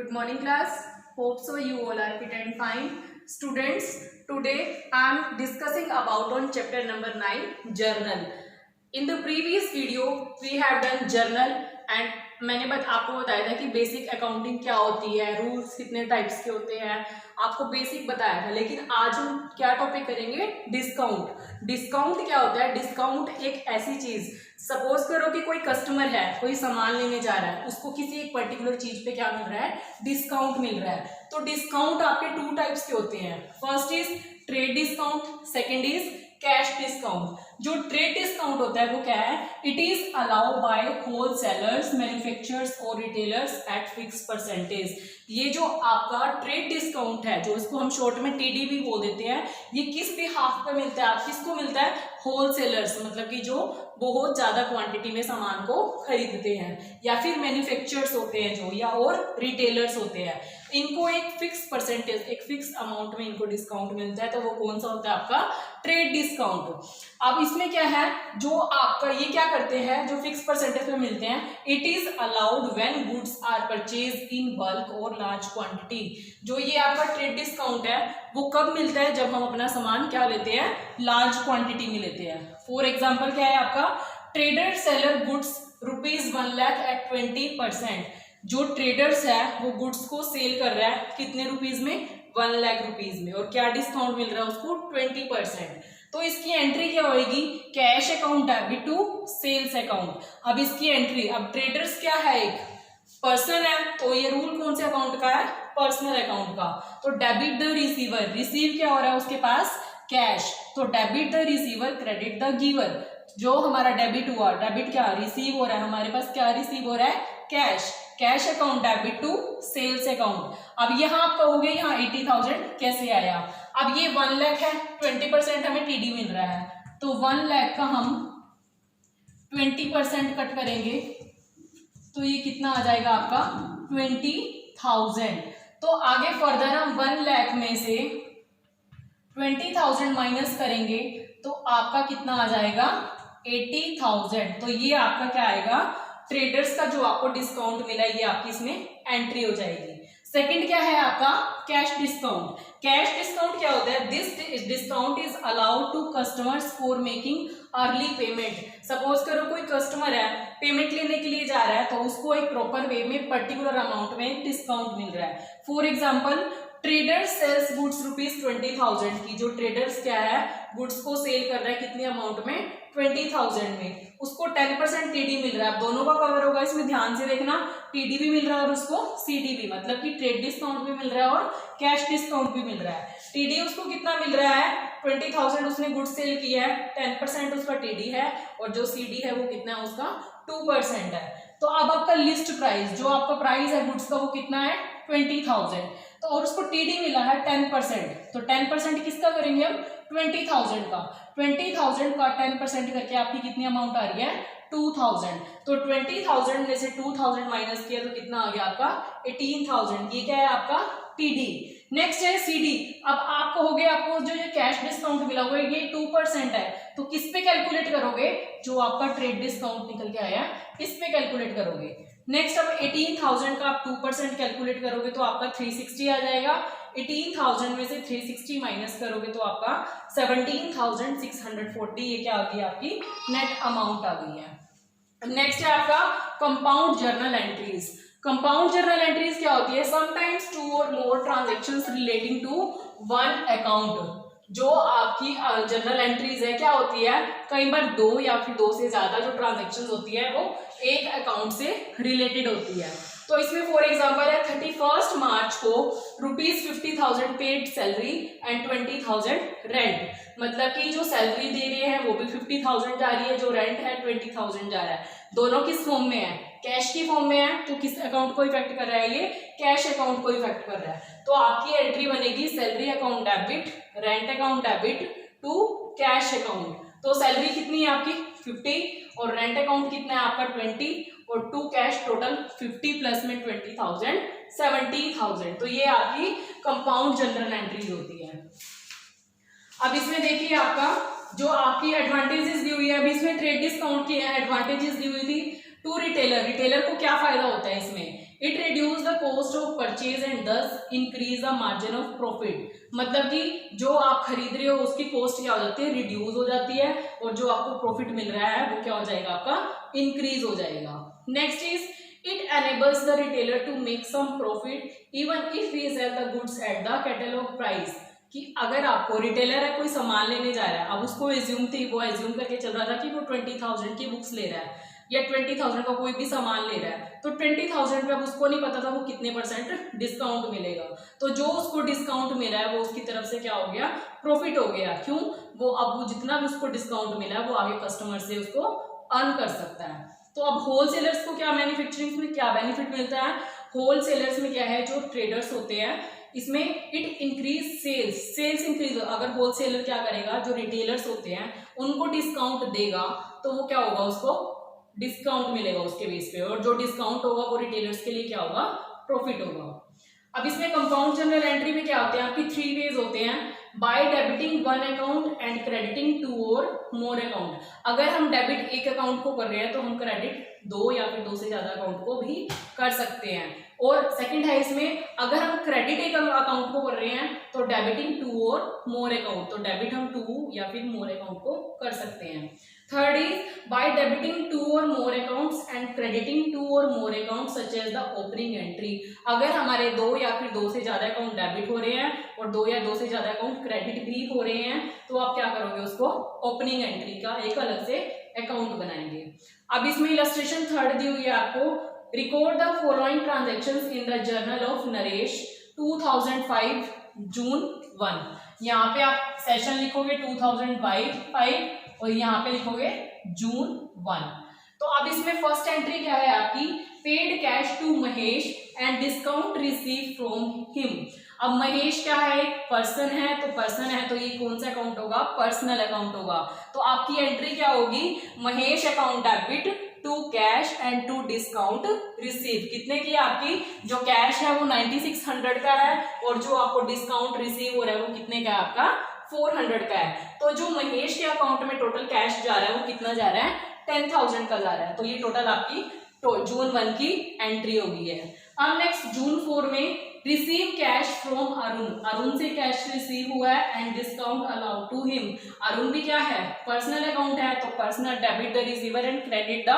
Good morning class. Hope so you all are fit and fine. Students, today I am discussing about on chapter number 9 journal. In the previous video we have done journal and मैंने आपको बताया था कि basic accounting क्या होती है, rules कितने types के होते हैं, आपको बेसिक बताया था। लेकिन आज हम क्या टॉपिक करेंगे, डिस्काउंट। डिस्काउंट क्या होता है? डिस्काउंट एक ऐसी चीज, सपोज करो कि कोई कस्टमर है, कोई सामान लेने जा रहा है, उसको किसी एक पर्टिकुलर चीज पे क्या मिल रहा है, डिस्काउंट मिल रहा है। तो डिस्काउंट आपके टू टाइप्स के होते हैं। First is trade discount, second is cash discount. जो ट्रेड डिस्काउंट होता है वो क्या है? It is allow by wholesalers, manufacturers और रिटेलर्स एट फिक्स परसेंटेज। ये जो आपका ट्रेड डिस्काउंट है, जो इसको हम शॉर्ट में टीडी भी बोल देते हैं, ये किस भी हाफ पे मिलता है? आप किसको मिलता है? होलसेलर्स, मतलब कि जो बहुत ज्यादा क्वांटिटी में सामान को खरीदते हैं, या फिर मैन्युफैक्चरर्स होते हैं जो, या और रिटेलर्स होते हैं। इनको एक फिक्स परसेंटेज, एक फिक्स अमाउंट में इनको डिस्काउंट मिलता है। तो वो कौन सा होता है? आपका ट्रेड डिस्काउंट। अब इसमें क्या है, जो आपका ये क्या करते हैं, जो फिक्स परसेंटेज में मिलते हैं, it is allowed when goods are purchase in bulk और लार्ज क्वांटिटी। जो ये आपका ट्रेड डिस्काउंट है वो कब मिलता है? जब हम अपना सामान क्या लेते हैं, लार्ज क्वांटिटी में लेते हैं। फॉर एग्जाम्पल क्या है आपका, trader seller goods ₹1 lakh at 20%। जो ट्रेडर्स है वो गुड्स को सेल कर रहा है कितने रुपीज में? 1 लाख रुपीज में। और क्या डिस्काउंट मिल रहा है उसको? 20%। तो इसकी एंट्री क्या होगी? Cash account debit to sales account. अब इसकी एंट्री, अब ट्रेडर्स क्या है, एक पर्सन है, तो ये रूल कौन से अकाउंट का है? पर्सनल अकाउंट का। तो डेबिट द रिसीवर, रिसीव क्या हो रहा है उसके पास? कैश। तो debit the receiver, credit the giver. जो हमारा डेबिट हुआ, डेबिट क्या रिसीव हो रहा है हमारे पास, क्या रिसीव हो रहा है? Cash. Cash account debit to sales account. अब यहाँ आप कहोगे यहाँ 80,000 कैसे आया? अब ये 1 लाख है, 20% हमें टीडी मिल रहा है, तो 1 लाख का हम 20% कट करेंगे तो ये कितना आ जाएगा आपका? 20,000। तो आगे फर्दर हम 1 लाख में से 20,000 माइनस करेंगे तो आपका कितना आ जाएगा? 80,000। तो ये आपका क्या आएगा? ट्रेडर्स का जो आपको डिस्काउंट मिला है, ये आपकी इसमें एंट्री हो जाएगी। सेकंड क्या है आपका? Cash discount. कैश डिस्काउंट क्या होता है? This discount is allowed to customers for making early payment. Suppose करो कोई कस्टमर है, पेमेंट लेने के लिए जा रहा है, तो उसको एक प्रॉपर वे में पर्टिकुलर अमाउंट में डिस्काउंट मिल रहा है। For example, traders sales goods ₹20,000 की। जो ट्रेडर्स क्या है, गुड्स को सेल कर रहा है कितने अमाउंट में? 20,000 में। उसको 10% टीडी मिल रहा है। दोनों का कवर होगा इसमें, ध्यान से देखना, टीडी भी मिल रहा है और उसको सीडी भी, मतलब कि ट्रेड डिस्काउंट भी मिल रहा है और कैश डिस्काउंट भी मिल रहा है। टीडी उसको कितना मिल रहा है? 20,000 उसने गुड्स सेल किया है, 10% उसका टीडी है, और जो सीडी है वो कितना है उसका? 2% है। तो अब आपका लिस्ट प्राइस, जो आपका प्राइस है गुड्स का, वो कितना है? 20,000। तो और उसको टीडी मिला है 10%, तो 10% किसका करेंगे हम? 20,000 का। 20,000 का 10% करके आपकी कितनी अमाउंट आ रही है? 2,000। तो 20,000 में से 2,000 माइनस किया तो कितना आ गया आपका? 18,000। ये क्या है आपका? टीडी। नेक्स्ट है सीडी। अब आप कहोगे आपको जो ये कैश डिस्काउंट मिला हुआ है ये 2% है, तो किस पे कैलकुलेट करोगे? जो आपका ट्रेड डिस्काउंट निकल के आया इस पे कैलकुलेट करोगे। नेक्स्ट अब 18,000 का आप 2% कैलकुलेट करोगे तो आपका 360 आ जाएगा। 18,000 में से 360 माइनस करोगे तो आपका 17,640, ये क्या आ गई? आपकी नेट अमाउंट आ गई है। नेक्स्ट है आपका compound journal entries. Compound journal entries क्या होती है? समटाइम्स 2 और more transactions relating to one account. जो आपकी जर्नल एंट्रीज है क्या होती है? कई बार 2 या फिर 2 से ज्यादा जो ट्रांजेक्शन होती है वो एक अकाउंट से रिलेटेड होती है। तो इसमें फॉर एग्जांपल है 31 मार्च को ₹50,000 पेड सैलरी एंड 20,000 रेंट। मतलब कि जो सैलरी दे रहे हैं वो भी 50,000 जा रही है, जो रेंट है 20,000 जा रहा है। दोनों किस फॉर्म में है? कैश की फॉर्म में है। तो किस अकाउंट को इफेक्ट कर रहा है? ये कैश अकाउंट को इफेक्ट कर रहा है। तो आपकी एंट्री बनेगी salary account debit, rent account debit to cash account. तो सैलरी कितनी है आपकी? 50, और रेंट अकाउंट कितना है आपका? 20, और टू कैश टोटल 50 प्लस में 20,000, 70,000। तो ये आपकी कंपाउंड जनरल एंट्रीज होती है। अब इसमें देखिए आपका जो आपकी एडवांटेजेस दी हुई है, अभी इसमें ट्रेड डिस्काउंट की एडवांटेजेस दी हुई थी टू रिटेलर। रिटेलर को क्या फायदा होता है इसमें? It reduce the cost of purchase and thus increase the margin of profit. मतलब कि जो आप खरीद रहे हो उसकी कॉस्ट क्या हो जाती है, रिड्यूस हो जाती है, और जो आपको प्रॉफिट मिल रहा है वो क्या हो जाएगा, आपका इंक्रीज हो जाएगा। Next is it enables the retailer to make some profit even if he sell the goods at the catalog price। कि अगर आपको रिटेलर है, कोई सामान लेने जा रहा है, अब उसको एज्यूम करके चल रहा था कि वो 20,000 की बुक्स ले रहा है या 20,000 का कोई भी सामान ले रहा है, तो 20,000 पे अब उसको नहीं पता था वो कितने % डिस्काउंट मिलेगा। तो जो उसको डिस्काउंट मिला है वो उसकी तरफ से क्या हो गया, प्रॉफिट हो गया। क्यों, वो जितना भी उसको डिस्काउंट मिला है वो आगे कस्टमर से उसको अर्न कर सकता है। तो अब होलसेलर्स को क्या, मैन्युफैक्चरिंग में क्या बेनिफिट मिलता है, होलसेलर्स में क्या है, जो ट्रेडर्स होते हैं इसमें इट इंक्रीज सेल्स इंक्रीज। अगर होलसेलर क्या करेगा, जो रिटेलर्स होते हैं उनको डिस्काउंट देगा तो वो क्या होगा, उसको डिस्काउंट मिलेगा उसके बेस पे, और जो डिस्काउंट होगा वो रिटेलर्स के लिए क्या होगा, प्रॉफिट होगा। अब इसमें कंपाउंड जनरल एंट्री में क्या होते हैं, आपकी 3 वेज होते हैं, by debiting 1 account and crediting 2 और मोर अकाउंट। अगर हम डेबिट एक अकाउंट को कर रहे हैं तो हम क्रेडिट 2 या फिर 2 से ज्यादा अकाउंट को भी कर सकते हैं। और सेकंड है इसमें, अगर हम क्रेडिट एक अकाउंट को कर रहे हैं तो डेबिटिंग 2 और मोर अकाउंट, तो डेबिट हम 2 या फिर मोर अकाउंट को कर सकते हैं। थर्ड इज बाय डेबिटिंग 2 और मोर अकाउंट्स एंड क्रेडिटिंग 2 और more accounts such as the opening entry. अगर हमारे 2 या फिर 2 से ज्यादा अकाउंट डेबिट हो रहे हैं और 2 या 2 से ज्यादा अकाउंट क्रेडिट भी हो रहे हैं, तो आप क्या करोगे, उसको ओपनिंग एंट्री का एक अलग से अकाउंट बनाएंगे। अब इसमें इलस्ट्रेशन थर्ड दी हुई है आपको, record the following transactions in the journal of Naresh 2005 जून 1। यहाँ पे आप सेशन लिखोगे 2005 और यहाँ पे लिखोगे जून 1। तो अब इसमें फर्स्ट एंट्री क्या है आपकी, paid cash to Mahesh and discount receive from him. अब महेश क्या है, एक पर्सन है, तो ये कौन सा अकाउंट होगा, पर्सनल अकाउंट होगा। तो आपकी एंट्री क्या होगी, Mahesh account debit to cash and to discount receive. कितने की आपकी, जो कैश है वो 9600 का है और जो आपको डिस्काउंट रिसीव हो रहा है वो कितने का है, आपका 400 का है। तो जो महेश के अकाउंट में टोटल कैश जा रहा है वो कितना जा रहा है, 10,000 का जा रहा है। तो ये टोटल आपकी जून 1 की एंट्री हो गई है। अब नेक्स्ट जून 4 में रिसीव कैश फ्रॉम अरुण से कैश रिसीव हुआ है and discount allowed to him. Arun भी क्या है, पर्सनल अकाउंट है, तो personal debit the receiver and credit the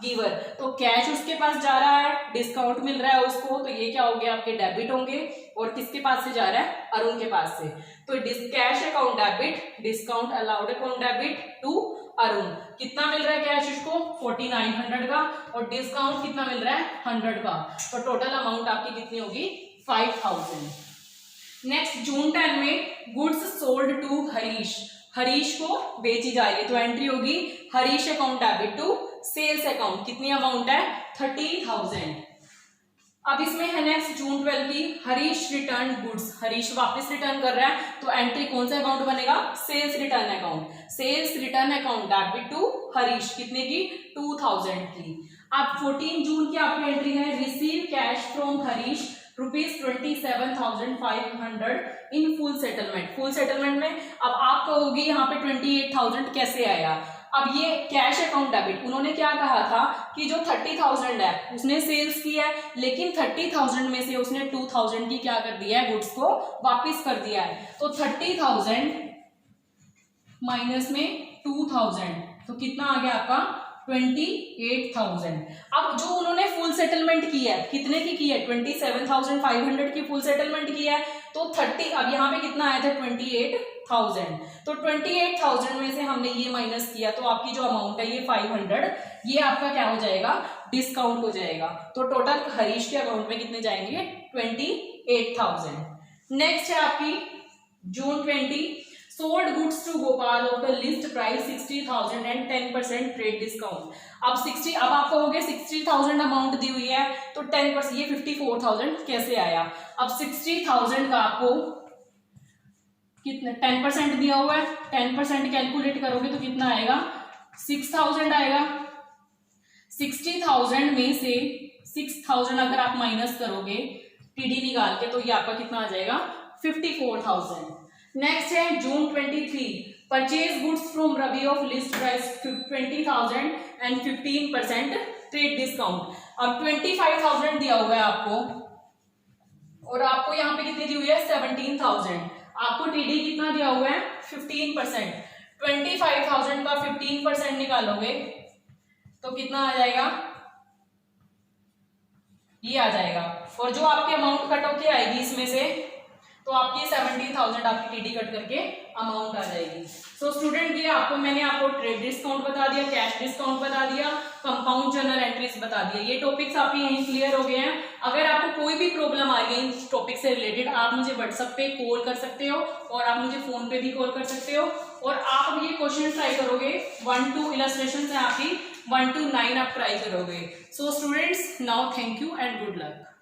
giver. तो कैश उसके पास जा रहा है, डिस्काउंट मिल रहा है उसको, तो ये क्या हो गया, आपके डेबिट होंगे। और किसके पास से जा रहा है, अरुण के पास से। तो cash account debit, discount allowed account debit to Arun. कितना मिल रहा है कैश इसको, 4900 का, और डिस्काउंट कितना मिल रहा है, 100 का। तो टोटल अमाउंट आपकी कितनी होगी, 5000। नेक्स्ट जून 10 में गुड्स सोल्ड टू हरीश को बेची जा रही है, तो एंट्री होगी Harish account debit to sales account. कितनी अमाउंट है, 30,000। अब इसमें है नेक्स्ट जून 12 की, हरीश रिटर्न गुड्स, हरीश वापस रिटर्न कर रहा है, तो एंट्री कौन सा अकाउंट बनेगा, sales return account. Sales return account debit to Harish, कितने की, 2000 की। अब 14 जून की आपकी एंट्री है, receive cash from Harish ₹27,500 in full settlement. Full settlement में अब आप कहोगे यहाँ पे 28,000 कैसे आया। अब ये कैश अकाउंट डेबिट, उन्होंने क्या कहा था कि जो 30,000 है उसने सेल्स की है, लेकिन 30,000 में से उसने 2,000 की क्या कर दिया है, गुड्स को वापस कर दिया है। तो 30,000 माइनस में 2,000, तो कितना आ गया आपका 28,000। अब जो उन्होंने फुल सेटलमेंट की है, कितने की है, 27,500 की फुल सेटलमेंट की है। तो 30, अब यहाँ पे कितना आया था, 28,000। तो 28,000 में से हमने ये माइनस किया, तो आपकी जो अमाउंट है ये 500, ये आपका क्या हो जाएगा, डिस्काउंट हो जाएगा। तो टोटल हरीश के अकाउंट में कितने जाएंगे, 28,000। नेक्स्ट है आपकी June 20, sold goods to Gopal of the list price 60,000 and 10% trade discount. अब आप कहोगे 60,000 अमाउंट दी हुई है तो 10%, ये 54,000 कैसे आया। अब 60,000 का आपको कितना 10% दिया हुआ है, 10% कैलकुलेट करोगे तो कितना आएगा, 6,000 आएगा। 60,000 में से 6,000 अगर आप माइनस करोगे टीडी निकाल के, तो ये आपका कितना आ जाएगा, 54,000। नेक्स्ट है June 23, purchase goods from Ravi of list price 20,000 and 15% trade discount. अब 25,000 दिया हुआ है आपको, और आपको यहाँ पे कितनी दी हुई है 17,000। आपको टीडी कितना दिया हुआ है 15%। 25,000 का 15% निकालोगे तो कितना आ जाएगा, ये आ जाएगा। और जो आपकी अमाउंट कट होके आएगी इसमें से, तो आपकी 17,000 आपकी टीडी कट करके अमाउंट आ जाएगी। सो स्टूडेंट, ये आपको मैंने आपको ट्रेड डिस्काउंट बता दिया, कैश डिस्काउंट बता दिया, कंपाउंड जर्नल एंट्रीज बता दिया। ये टॉपिक्स आपके यहीं क्लियर हो गए हैं। अगर आपको कोई भी प्रॉब्लम आ रही है इन टॉपिक से रिलेटेड, आप मुझे व्हाट्सएप पे कॉल कर सकते हो और आप मुझे फोन पे भी कॉल कर सकते हो। और आप ये क्वेश्चन ट्राई करोगे, 1 to इलस्ट्रेशन है आपकी 1 to 9 आप ट्राई करोगे। So students, now thank you and good luck.